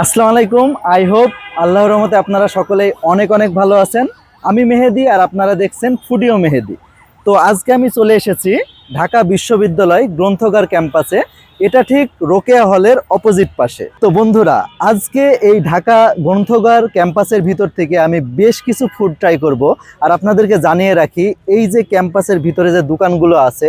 আসসালামু আলাইকুম। I hope আল্লাহর রহমতে আপনারা সকলেই অনেক অনেক ভালো আছেন। আমি মেহেদি আর আপনারা দেখছেন ফুডিও মেহেদি। তো আজকে আমি চলে এসেছি ঢাকা বিশ্ববিদ্যালয় গ্রন্থাগার ক্যাম্পাসে। এটা ঠিক রোকেয়া হলের অপোজিট পাশে। তো বন্ধুরা, আজকে এই ঢাকা গ্রন্থাগার ক্যাম্পাসের ভিতর থেকে আমি বেশ কিছু ফুড ট্রাই করব। আর আপনাদেরকে জানিয়ে রাখি, এই যে ক্যাম্পাসের ভিতরে যে দোকানগুলো আছে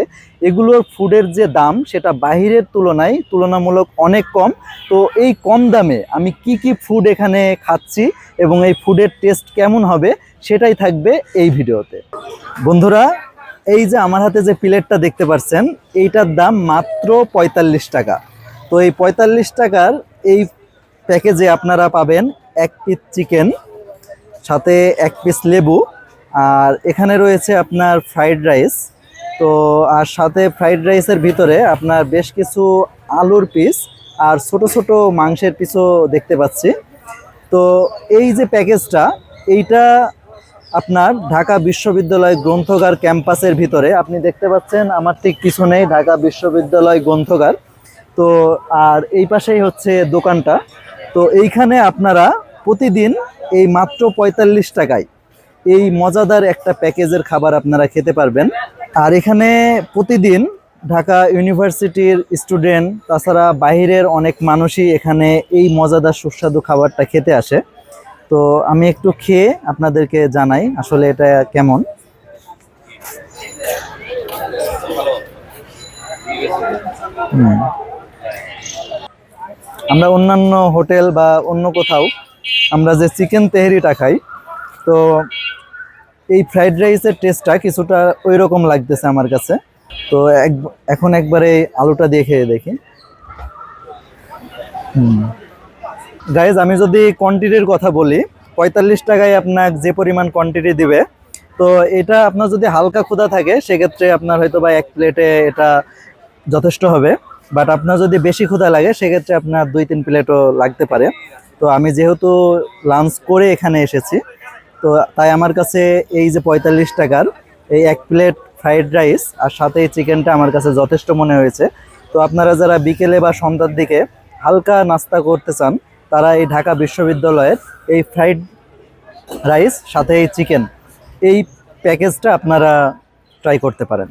এগুলোর ফুডের যে দাম সেটা বাহিরের তুলনায় তুলনামূলক অনেক কম। তো এই কম দামে আমি কি ফুড এখানে খাচ্ছি এবং এই ফুডের টেস্ট কেমন হবে সেটাই থাকবে এই ভিডিওতে। বন্ধুরা, এই যে আমার হাতে যে প্লেটটা দেখতে পাচ্ছেন এইটার দাম মাত্র ৪৫ টাকা। তো এই ৪৫ টাকার এই প্যাকেজে আপনারা পাবেন ১ পিস চিকেন, সাথে ১ পিস লেবু, আর এখানে রয়েছে আপনার ফ্রাইড রাইস। তো আর সাথে ফ্রাইড রাইসের ভিতরে আপনার বেশ কিছু আলুর পিস আর ছোট ছোট মাংসের পিসও দেখতে পাচ্ছি। তো এই যে প্যাকেজটা, এইটা আপনার ঢাকা বিশ্ববিদ্যালয় গ্রন্থাগার ক্যাম্পাসের ভিতরে আপনি দেখতে পাচ্ছেন। আমার ঠিক পিছনেই ঢাকা বিশ্ববিদ্যালয় গ্রন্থাগার। তো আর এই পাশেই হচ্ছে দোকানটা। তো এইখানে আপনারা প্রতিদিন এই মাত্র ৪৫ টাকায় এই মজাদার একটা প্যাকেজের খাবার আপনারা খেতে পারবেন। আর এখানে প্রতিদিন ঢাকা ইউনিভার্সিটির স্টুডেন্ট, তাছাড়া বাইরের অনেক মানুষই এখানে এই মজাদার সুস্বাদু খাবারটা খেতে আসে। তো আমি একটু খেয়ে আপনাদেরকে জানাই আসলে এটা কেমন। আমরা অন্যান্য হোটেল বা অন্য কোথাও আমরা যে চিকেন তেহেরিটা খাই, তো এই ফ্রাইড রাইসের টেস্টটা কিছুটা ওই রকম লাগতেছে আমার কাছে। তো এখন একবারে আলুটা দিয়ে খেয়ে দেখি। গাইজ, আমি যদি কোয়ান্টিটির কথা বলি, ৪৫ টাকায় আপনার যে পরিমাণ কোয়ান্টিটি দিবে, তো এটা আপনার যদি হালকা ক্ষুধা থাকে সেক্ষেত্রে আপনার হয়তো বা ১ প্লেটে এটা যথেষ্ট হবে। বাট আপনার যদি বেশি ক্ষুধা লাগে সেক্ষেত্রে আপনার ২-৩ প্লেটও লাগতে পারে। তো আমি যেহেতু লাঞ্চ করে এখানে এসেছি, তো তাই আমার কাছে এই যে ৪৫ টাকার এই ১ প্লেট ফ্রাইড রাইস আর সাথে এই চিকেনটা আমার কাছে যথেষ্ট মনে হয়েছে। তো আপনারা যারা বিকেলে বা সন্ধ্যার দিকে হালকা নাস্তা করতে চান, তারা এই ঢাকা বিশ্ববিদ্যালয়ের এই ফ্রাইড রাইস সাথে এই চিকেন এই প্যাকেজটা আপনারা ট্রাই করতে পারেন।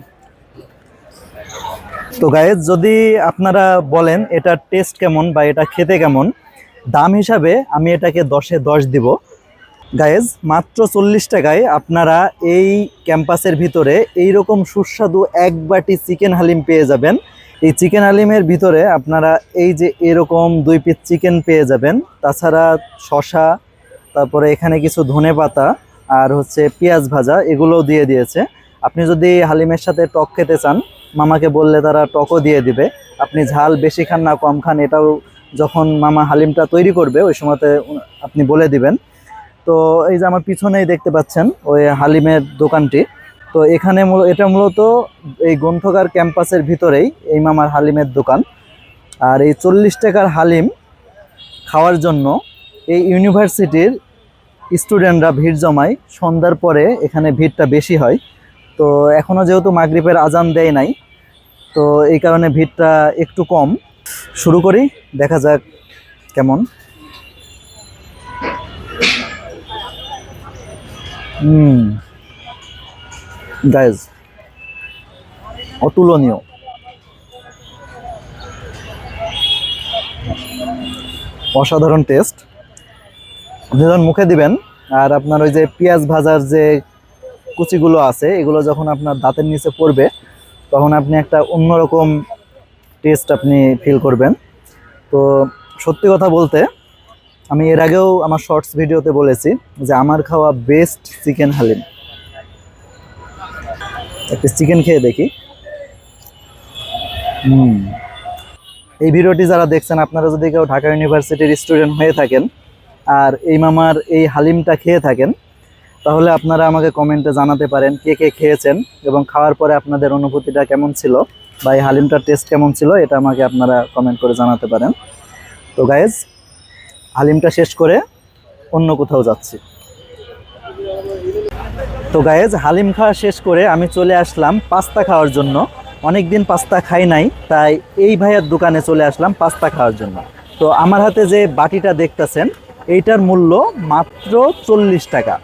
তো গাইজ, যদি আপনারা বলেন এটার টেস্ট কেমন বা এটা খেতে কেমন, দাম হিসাবে আমি এটাকে 10-এ 10 দিব। গাইজ, মাত্র ৪০ টাকায় আপনারা এই ক্যাম্পাসের ভিতরে এইরকম সুস্বাদু ১ বাটি চিকেন হালিম পেয়ে যাবেন। এই চিকেন হালিমের ভিতরে আপনারা এই যে এরকম ২ পিস চিকেন পেয়ে যাবেন, তাছাড়া শসা, তারপরে এখানে কিছু ধনেপাতা আর হচ্ছে পেঁয়াজ ভাজা এগুলোও দিয়ে দিয়েছে। আপনি যদি হালিমের সাথে টক খেতে চান, মামাকে বললে তারা টকও দিয়ে দিবে। আপনি ঝাল বেশি খান না কম খান, এটাও যখন মামা হালিমটা তৈরি করবে ওই সময়তে আপনি বলে দিবেন। তো এই যে আমার পিছনেই দেখতে পাচ্ছেন ওই হালিমের দোকানটি। তো এখানে এটা মূলত এই গ্রন্থাগার ক্যাম্পাসের ভিতরেই এই মামার হালিমের দোকান। আর এই ৪০ টাকার হালিম খাওয়ার জন্য এই ইউনিভার্সিটির স্টুডেন্টরা ভিড় জমায়। সন্ধ্যার পরে এখানে ভিড়টা বেশি হয়। তো এখনও যেহেতু মাগরিবের আজান দেয় নাই, তো এই কারণে ভিড়টা একটু কম। শুরু করি, দেখা যাক কেমন। গাইজ, অতুলনীয়, অসাধারণ টেস্ট। আপনি যখন মুখে দিবেন আর আপনার ওই যে পেঁয়াজ ভাজার যে কুচিগুলো আছে এগুলো যখন আপনার দাঁতের নিচে পড়বে, তখন আপনি একটা অন্যরকম টেস্ট আপনি ফিল করবেন। তো সত্যি কথা বলতে, আমি এর আগেও আমার শর্টস ভিডিওতে বলেছি যে আমার খাওয়া বেস্ট চিকেন হালিম। একটা চিকেন খেয়ে দেখি। এই ভিডিওটি যারা দেখছেন, আপনারা যদি কেউ ঢাকা ইউনিভার্সিটির স্টুডেন্ট হয়ে থাকেন আর এই মামার এই হালিমটা খেয়ে থাকেন, তাহলে আপনারা আমাকে কমেন্টে জানাতে পারেন কে কে খেয়েছেন এবং খাওয়ার পরে আপনাদের অনুভূতিটা কেমন ছিল বা এই হালিমটার টেস্ট কেমন ছিল, এটা আমাকে আপনারা কমেন্ট করে জানাতে পারেন। তো গাইজ, হালিমটা শেষ করে অন্য কোথাও যাচ্ছি। তো গাইজ, হালিম খাওয়া শেষ করে আমি চলে আসলাম পাস্তা খাওয়ার জন্য। অনেক দিন পাস্তা খাই নাই, তাই এই ভাইয়ের দোকানে চলে আসলাম পাস্তা খাওয়ার জন্য। তো তো আমার হাতে যে বাটিটা দেখতেছেন এইটার মূল্য মাত্র 40 টাকা।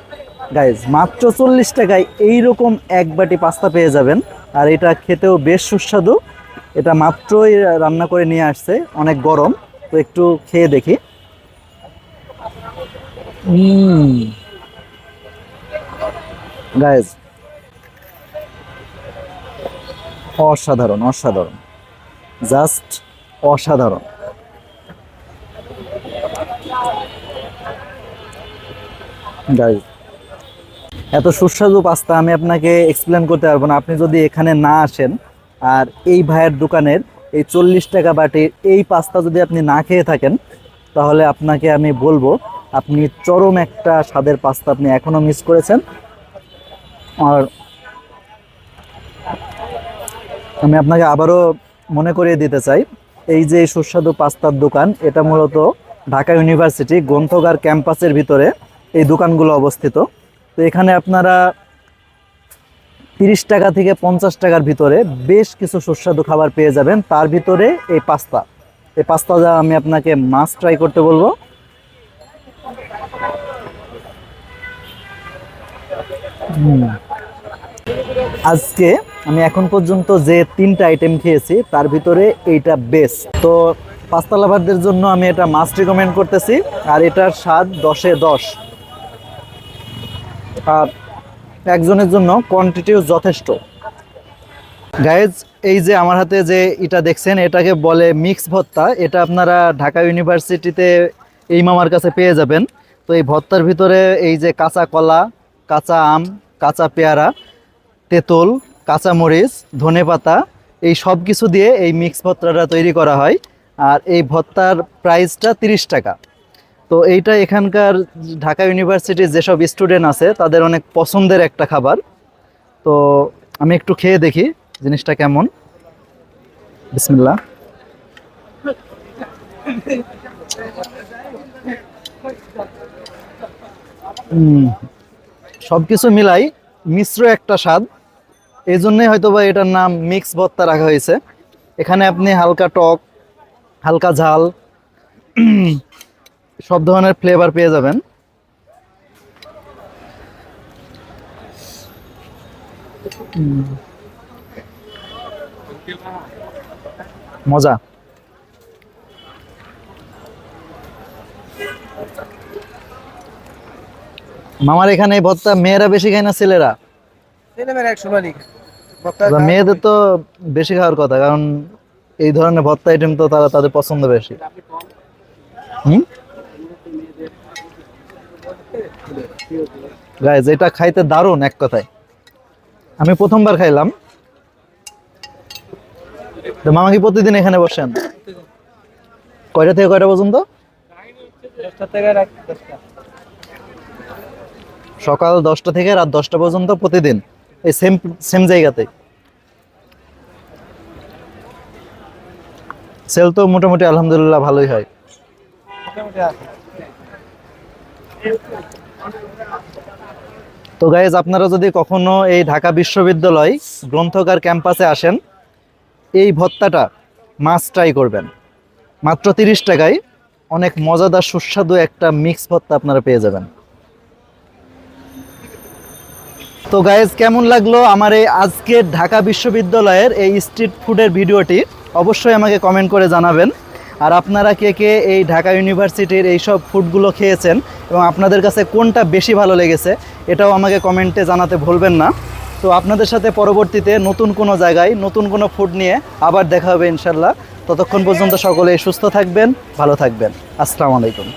গাইজ মাত্র 40 টাকায় এইরকম এক বাটি পাস্তা পেয়ে যাবেন। আর এটা খেতেও বেশ সুস্বাদু। এটা মাত্রই রান্না করে নিয়ে আসছে, অনেক গরম, তো একটু খেয়ে দেখি। গাইজ অসাধারণ, অসাধারণ, জাস্ট অসাধারণ। গাইজ এত সুস্বাদু পাস্তা আমি আপনাকে এক্সপ্লেন করতে পারবো না আপনি যদি এখানে না আসেন। আর এই ভাইয়ের দোকানের এই 40 টাকা বাটির এই পাস্তা যদি আপনি না খেয়ে থাকেন, তাহলে আপনাকে আমি বলবো আপনি চরম একটা স্বাদের পাস্তা আপনি এখনো মিস করেছেন। আর আমি আপনাকে আবারও মনে করিয়ে দিতে চাই, এই যে সুস্বাদু পাস্তার দোকান, এটা মূলত ঢাকা ইউনিভার্সিটি গ্রন্থগার ক্যাম্পাসের ভিতরে এই দোকানগুলো অবস্থিত। তো এখানে আপনারা 30 টাকা থেকে 50 টাকার ভিতরে বেশ কিছু সুস্বাদু খাবার পেয়ে যাবেন। তার ভিতরে এই পাস্তাটা আমি আপনাকে মাস্ট ট্রাই করতে বলবো। আজকে আমি এখন পর্যন্ত যে 3টা আইটেম খেয়েছি তার ভিতরে এইটা বেস্ট। তো পাস্তা লাভারদের জন্য আমি এটা মাস্ট রিকমেন্ড করতেছি। আর এটার স্বাদ 10-এ 10। আর একজনের জন্য কোয়ান্টিটিও যথেষ্ট। গাইজ এই যে আমার হাতে যে এটা দেখছেন এটাকে বলে মিক্স ভর্তা। এটা আপনারা ঢাকা ইউনিভার্সিটিতে এই মামার কাছে পেয়ে যাবেন। তো এই ভর্তার ভিতরে এই যে কাঁচা কলা, কাঁচা আম, কাঁচা পেয়ারা, তেঁতুল, কাঁচামরিচ, ধনেপাতা, এই সব কিছু দিয়ে এই মিক্স ভর্তাটা তৈরি করা হয়। আর এই ভর্তার প্রাইসটা 30 টাকা। তো এইটা এখানকার ঢাকা ইউনিভার্সিটির যেসব স্টুডেন্ট আছে তাদের অনেক পছন্দের একটা খাবার। তো আমি একটু খেয়ে দেখি জিনিসটা কেমন। বিসমিল্লাহ। সব কিছু মিলাই মিশ্র একটা স্বাদ, এই জন্যই হয়তো বা এটার নাম মিক্স ভর্তা রাখা হয়েছে। এখানে আপনি হালকা টক, হালকা ঝাল, সব ধরনের ফ্লেভার পেয়ে যাবেন। মজা। মামার এখানে এই ভর্তা মেয়েরা বেশি খায় না ছেলেরা? মেয়েদের তো বেশি খাওয়ার কথা, কারণ এই ধরনের ভর্তা আইটেম তো তাদের পছন্দ বেশি। গাইজ এটা খাইতে দারুণ এক কথায়। আমি প্রথমবার খাইলাম। তো মামা কি প্রতিদিন এখানে বসেন? কয়টা থেকে কয়টা পর্যন্ত? সকাল 10টা থেকে রাত 10টা পর্যন্ত প্রতিদিন এই সেম জায়গাতে। সেল তো মোটামুটি আলহামদুলিল্লাহ ভালোই হয়। তো গাইজ আপনারা যদি কখনো এই ঢাকা বিশ্ববিদ্যালয় গ্রন্থগার ক্যাম্পাসে আসেন, এই ভর্তাটা মাস্ট ট্রাই করবেন। মাত্র 30 টাকায় অনেক মজাদার সুস্বাদু একটা মিক্স ভর্তা আপনারা পেয়ে যাবেন। তো গাইজ কেমন লাগলো আমার এই আজকের ঢাকা বিশ্ববিদ্যালয়ের এই স্ট্রিট ফুডের ভিডিওটি? অবশ্যই আমাকে কমেন্ট করে জানাবেন। আর আপনারা কে কে এই ঢাকা ইউনিভার্সিটির এইসব ফুডগুলো খেয়েছেন এবং আপনাদের কাছে কোনটা বেশি ভালো লেগেছে এটাও আমাকে কমেন্টে জানাতে ভুলবেন না। তো আপনাদের সাথে পরবর্তীতে নতুন কোনো জায়গায় নতুন কোনো ফুড নিয়ে আবার দেখা হবে ইনশাল্লাহ। ততক্ষণ পর্যন্ত সকলেই সুস্থ থাকবেন, ভালো থাকবেন। আসসালামু আলাইকুম।